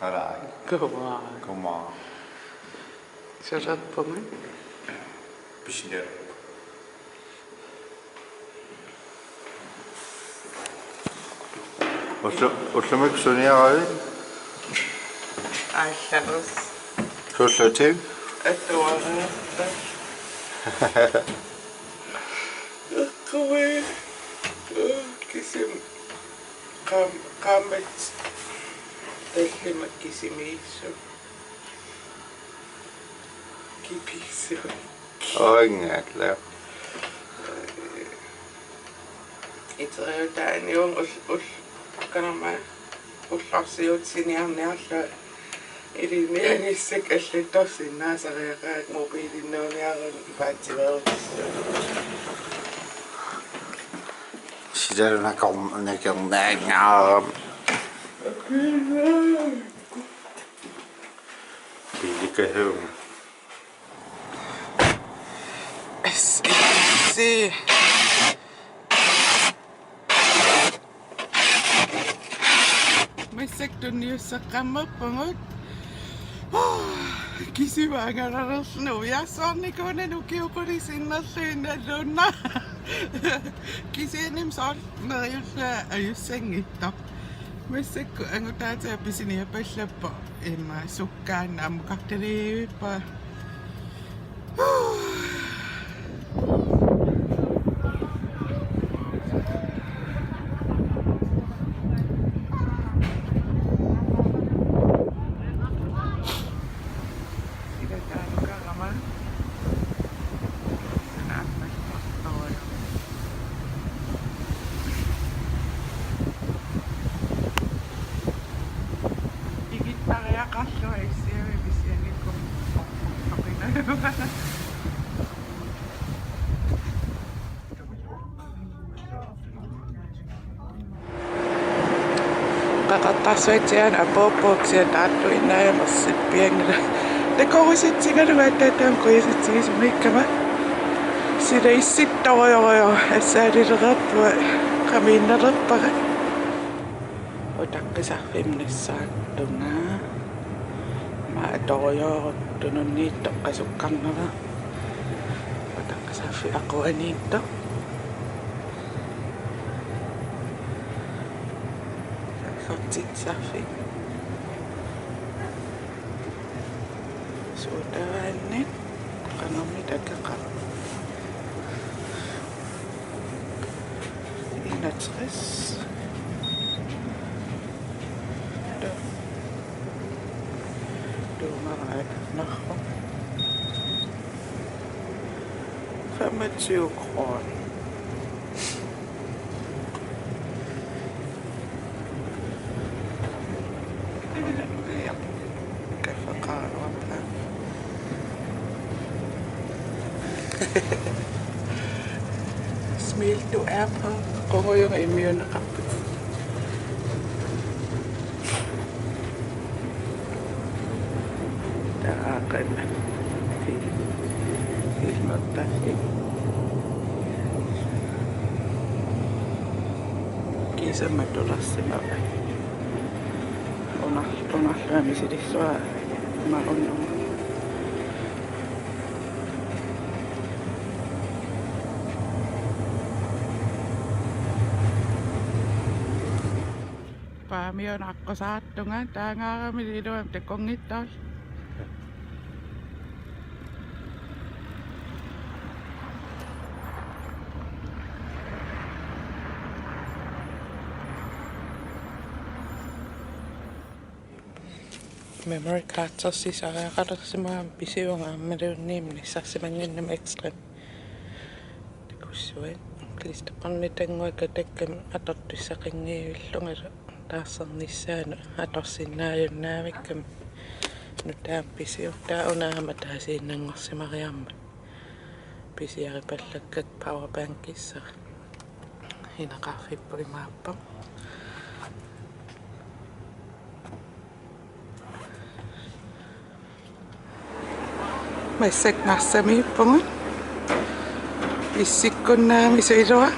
Hallå. Godmorgon. Godmorgon. Så rätt på mig. Beställ. Och så mycket så ner över. Aj, känns. Hur slår till? Ett år efter. Jag kommer kisim kamet tehtämä kisimiisu. Kipisu. Oikein. Itse jotain niin us kanama uslasiut siniarniarla ili nianissä käsli tosi nasareeraat mobiilin nooniarun päätsiväutissu. Sitä näkään näin. Billiga hum. Se. Mä sekton jossa kammopangot. Kisivangararus no ja sonnikonen ukiupuri sinna syynä donna. Kisienim sort na just sengitto. Mä sekko angotaan se pisini ja pesleppo. Emma sukkaan ammukahteliipa. Kakatasoitsijan apopoksia tattuina ja massit pienellä. Te kousit sinä ruvetetaan kuisit siis mikkama. Sitä ei sitten ole jo, että sä edit rappua kaminna rappara. Otakka sä femnessaan tunnaa. Mä tojo ottunut niitä kasukannalla. Otakka sä fiakoa niitä. Kotsit safi. Suudaanne. Kanomi dagaka. Inatres. Dumaraat naho. 25 kroner. Smil du er på Råhøjer i Mjørne Rappe. Der er rent helt fantastisk. Kisä mä tulossa noin. On syömisessä mä on. Paami on akko saattungan tää ngaarami liidoam te kongittas. Memory cards on sisällä ja katsomaan pysyvän meidän nimessä se mennään ekstra. Kussuin. Klistä panniten oikein tekemään atottissa kengiä tässä on niissä atossin näin mikä nyt tää pisi tää on nähmätää siinä ngossa Mariamme. Pisi järpelläkät powerbankissa. Hina kahvipuri maappa. Mä seknassa miippungan. Issikon näämi söidoa.